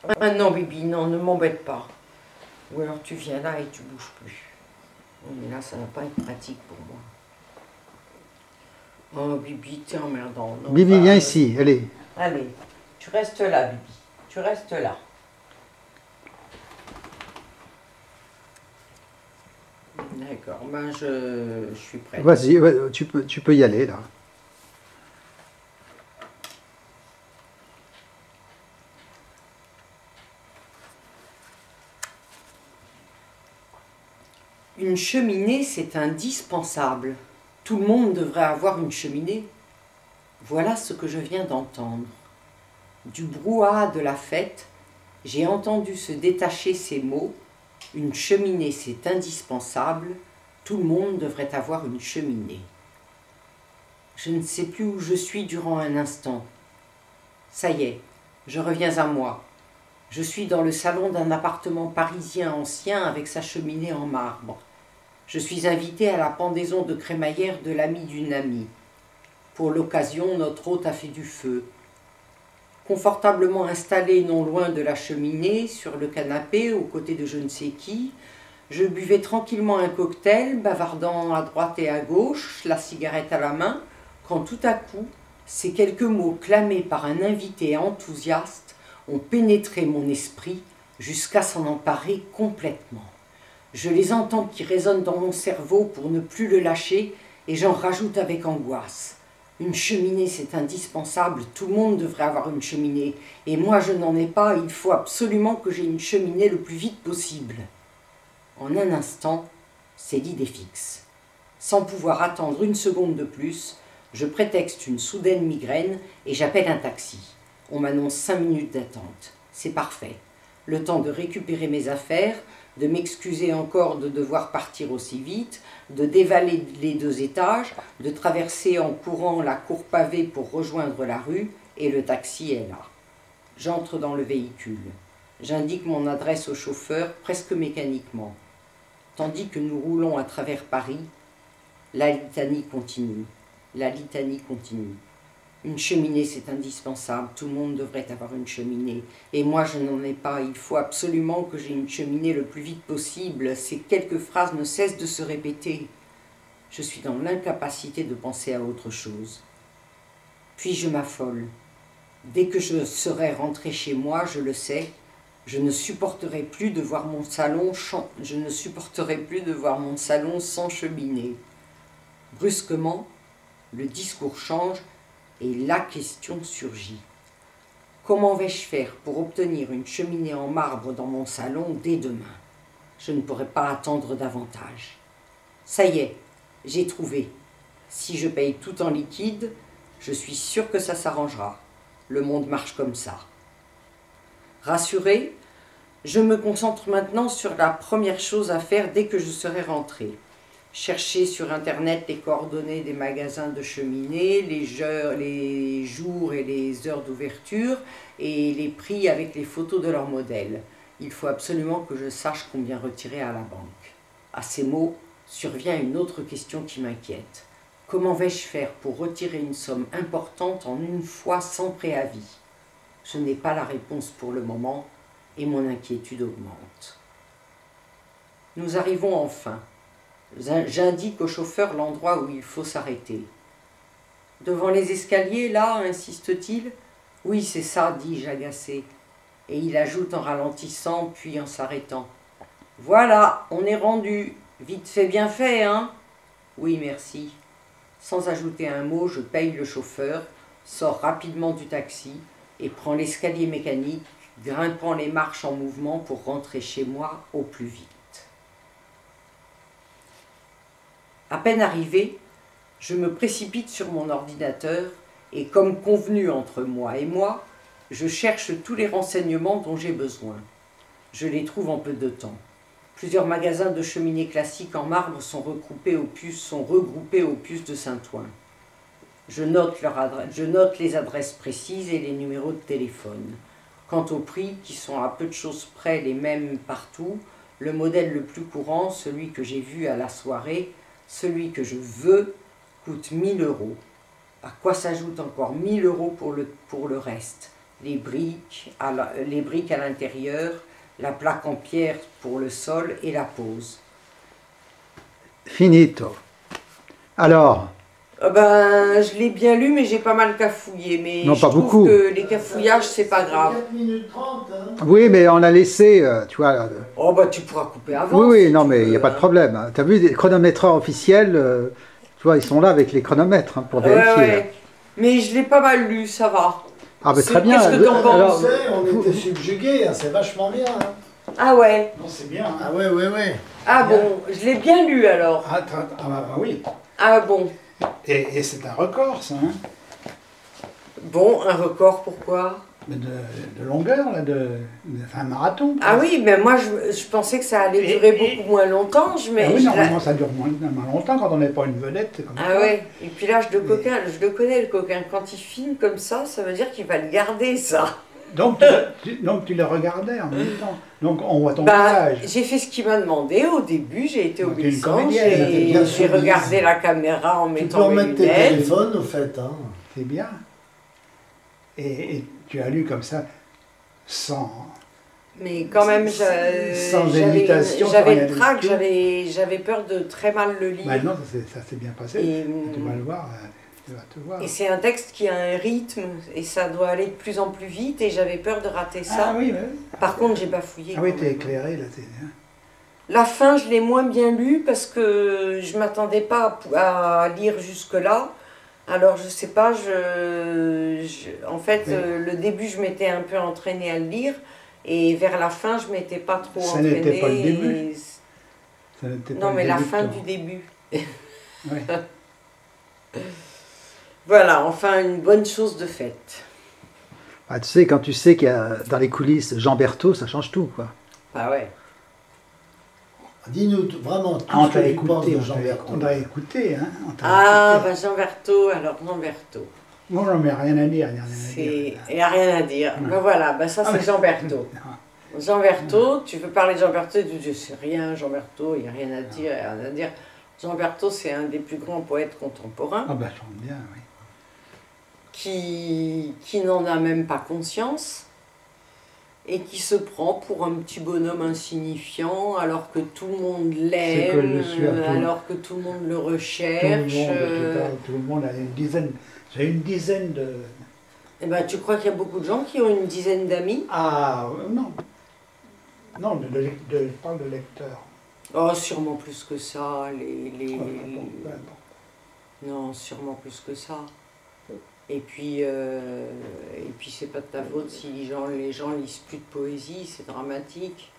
Ah non, Bibi, non, ne m'embête pas. Ou alors tu viens là et tu bouges plus. Mais là, ça va pas être pratique pour moi. Oh, Bibi, t'es emmerdant. Non, Bibi, viens ici, allez. Allez, tu restes là, Bibi. Tu restes là. D'accord, ben je suis prête. Vas-y, tu peux y aller là. Une cheminée, c'est indispensable. Tout le monde devrait avoir une cheminée. Voilà ce que je viens d'entendre. Du brouhaha de la fête, j'ai entendu se détacher ces mots. Une cheminée, c'est indispensable. Tout le monde devrait avoir une cheminée. Je ne sais plus où je suis durant un instant. Ça y est, je reviens à moi. Je suis dans le salon d'un appartement parisien ancien avec sa cheminée en marbre. Je suis invitée à la pendaison de crémaillère de l'ami d'une amie. Pour l'occasion, notre hôte a fait du feu. Confortablement installé non loin de la cheminée, sur le canapé, aux côtés de je ne sais qui, je buvais tranquillement un cocktail, bavardant à droite et à gauche, la cigarette à la main, quand tout à coup, ces quelques mots clamés par un invité enthousiaste ont pénétré mon esprit jusqu'à s'en emparer complètement. Je les entends qui résonnent dans mon cerveau pour ne plus le lâcher et j'en rajoute avec angoisse. Une cheminée, c'est indispensable, tout le monde devrait avoir une cheminée. Et moi, je n'en ai pas, il faut absolument que j'ai une cheminée le plus vite possible. En un instant, c'est l'idée fixe. Sans pouvoir attendre une seconde de plus, je prétexte une soudaine migraine et j'appelle un taxi. On m'annonce 5 minutes d'attente. C'est parfait. Le temps de récupérer mes affaires, de m'excuser encore de devoir partir aussi vite, de dévaler les 2 étages, de traverser en courant la cour pavée pour rejoindre la rue, et le taxi est là. J'entre dans le véhicule. J'indique mon adresse au chauffeur presque mécaniquement. Tandis que nous roulons à travers Paris, la litanie continue. La litanie continue. Une cheminée, c'est indispensable. Tout le monde devrait avoir une cheminée. Et moi, je n'en ai pas. Il faut absolument que j'ai une cheminée le plus vite possible. Ces quelques phrases ne cessent de se répéter. Je suis dans l'incapacité de penser à autre chose. Puis je m'affole. Dès que je serai rentré chez moi, je le sais, je ne supporterai plus de voir mon salon sans cheminée. Brusquement, le discours change et la question surgit. Comment vais-je faire pour obtenir une cheminée en marbre dans mon salon dès demain? Je ne pourrai pas attendre davantage. Ça y est, j'ai trouvé. Si je paye tout en liquide, je suis sûre que ça s'arrangera. Le monde marche comme ça. Rassurée, je me concentre maintenant sur la première chose à faire dès que je serai rentrée. Chercher sur Internet les coordonnées des magasins de cheminées, les jours et les heures d'ouverture et les prix avec les photos de leurs modèles. Il faut absolument que je sache combien retirer à la banque. À ces mots, survient une autre question qui m'inquiète. Comment vais-je faire pour retirer une somme importante en une fois sans préavis? Je n'ai pas la réponse pour le moment et mon inquiétude augmente. Nous arrivons enfin. J'indique au chauffeur l'endroit où il faut s'arrêter. Devant les escaliers, là, insiste-t-il. Oui, c'est ça, dis-je agacé. Et il ajoute en ralentissant, puis en s'arrêtant. Voilà, on est rendu. Vite fait, bien fait, hein? Oui, merci. Sans ajouter un mot, je paye le chauffeur, sors rapidement du taxi et prends l'escalier mécanique, grimpant les marches en mouvement pour rentrer chez moi au plus vite. À peine arrivé, je me précipite sur mon ordinateur et, comme convenu entre moi et moi, je cherche tous les renseignements dont j'ai besoin. Je les trouve en peu de temps. Plusieurs magasins de cheminées classiques en marbre sont regroupés au puce de Saint-Ouen. Je note les adresses précises et les numéros de téléphone. Quant aux prix, qui sont à peu de choses près les mêmes partout, le modèle le plus courant, celui que j'ai vu à la soirée, celui que je veux, coûte 1 000 €. À quoi s'ajoute encore 1 000 € pour le reste? les briques à l'intérieur, la plaque en pierre pour le sol et la pose. Finito. Alors, Ben, je l'ai bien lu, mais j'ai pas mal cafouillé. Mais non, je pas trouve beaucoup. que les cafouillages, c'est pas grave. 4 minutes 30, hein. oui, mais on a laissé, tu vois. Oh, bah, tu pourras couper avant. Oui, oui, si non, tu mais il veux, n'y a pas de hein. problème. Tu as vu, les chronométreurs officiels, tu vois, ils sont là avec les chronomètres pour vérifier. Ouais, là. ouais. Mais je l'ai pas mal lu, ça va. Ah, ben C'est- très bien. qu'est-ce que t'en Alors, penses? On était subjugués, hein, c'est vachement bien. Hein. Ah ouais. Non, c'est bien. Ah ouais, ouais, ouais. Ah Bien. bon, je l'ai bien lu alors. Oui. Ah bon. Et c'est un record, ça, hein. Bon, un record, pourquoi? De longueur, là, un marathon. Ah oui, mais moi je pensais que ça allait durer beaucoup moins longtemps. Ah oui, normalement, ça dure moins longtemps quand on n'est pas une vedette. Comme Ah ça. ouais, et puis l'âge de coquin, je le connais le coquin. Quand il filme comme ça veut dire qu'il va le garder ça. Donc, tu le regardais en même temps. Donc, on voit ton Bah, visage. j'ai fait ce qu'il m'a demandé au début, j'ai été Donc, t'es une obéissante, comédienne, t'es bien j'ai soumise. regardé la caméra en Tu peux mettant mes remettre tes lunettes. téléphones, au fait. Hein. C'est bien. Et tu as lu comme ça, sans... Mais quand même, Sans hésitation, sans j'avais rien le du trac, tout. j'avais peur de très mal le lire. Maintenant, ça s'est bien passé. Et, Tu vas le voir, tu vas te voir. et c'est un texte qui a un rythme, et ça doit aller de plus en plus vite, et j'avais peur de rater ça. Ah oui, oui. Par contre, j'ai bafouillé. Ah oui, quand t'es même. éclairé, là. La fin, je l'ai moins bien lue parce que je m'attendais pas à lire jusque-là. Alors, je sais pas, en fait, Oui. le début, je m'étais un peu entraînée à le lire, et vers la fin, je m'étais pas trop Ça entraînée. n'était pas le début. et- Ça n'était pas Non, le mais la début de fin ton- du début. Oui. Voilà, enfin, une bonne chose de faite. ah, tu sais, quand tu sais qu'il y a dans les coulisses Jean Berthaud, ça change tout, quoi. Ah ouais. Dis-nous vraiment tout Ah, on ce que t'a tu penses écouté, de Jean Bertrand. on t'a écouté, hein. On t'a Ah, écouté. ben Jean Berthaud, alors Jean Berthaud. Moi, j'en mets rien à dire, Il n'y a rien à dire. Ouais. Ben voilà, ben ça Ah, c'est mais- Jean Berthaud. Ah, Jean Berthaud, tu veux parler de Jean Berthaud, tu dis je sais rien, Jean Berthaud, il n'y a rien à dire, il y a rien à dire. Jean Berthaud, c'est un des plus grands poètes contemporains ah bah, je chante bien, oui. qui n'en a même pas conscience et qui se prend pour un petit bonhomme insignifiant alors que tout le monde C'est que l'aime, je suis un peu- alors que tout le monde le Tout le recherche. monde, tu parles, tout le monde a une dizaine. J'ai une dizaine de. Eh ben, tu crois qu'il y a beaucoup de gens qui ont une dizaine d'amis? Ah, non. Non, je parle de lecteurs. Oh, sûrement plus que ça. Bon, peu importe. Non, sûrement plus que ça. Et puis c'est pas de ta faute si les gens lisent plus de poésie, c'est dramatique.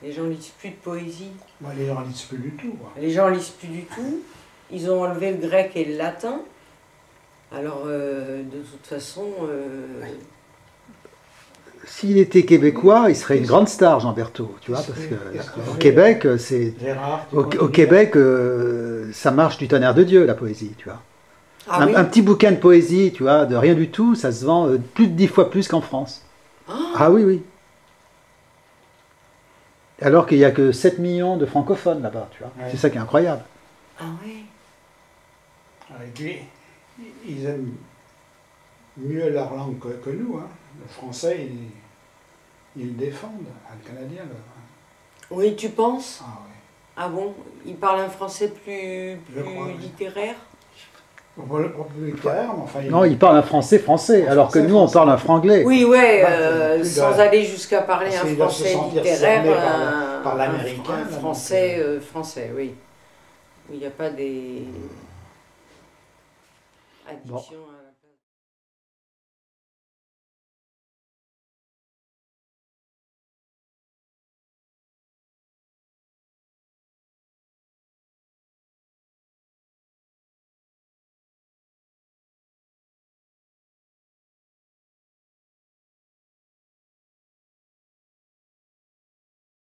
Les gens lisent plus de poésie. Moi, les gens ne lisent plus du tout. Quoi. Les gens lisent plus du tout. Ils ont enlevé le grec et le latin. Alors, de toute façon, S'il était québécois, il serait une grande star, Jean Berthaud, tu vois, parce que au Québec, c'est Gérard, tu au connais Québec, ça marche du tonnerre de Dieu, la poésie, tu vois. ah oui. Un petit bouquin de poésie, tu vois, de rien du tout, ça se vend plus de 10 fois plus qu'en France. Ah oui, oui. Alors qu'il n'y a que 7 millions de francophones là-bas, tu vois. Ouais. C'est ça qui est incroyable. Ah ouais. Et puis, ils aiment mieux leur langue que nous. Hein. Le français, ils le défendent. Le canadien, Oui, tu penses? ah oui. Ah bon? Ils parlent un français plus crois, oui. littéraire? Pas plus littéraire, mais enfin... Non, ils parlent un français, alors que nous, on parle un franglais. Oui, ouais, Bah, sans plus aller jusqu'à parler parce un qu'ils doivent se français sentir littéraire, cernés par l'américain, un là, français, donc, français, oui. Où il n'y a pas des addictions.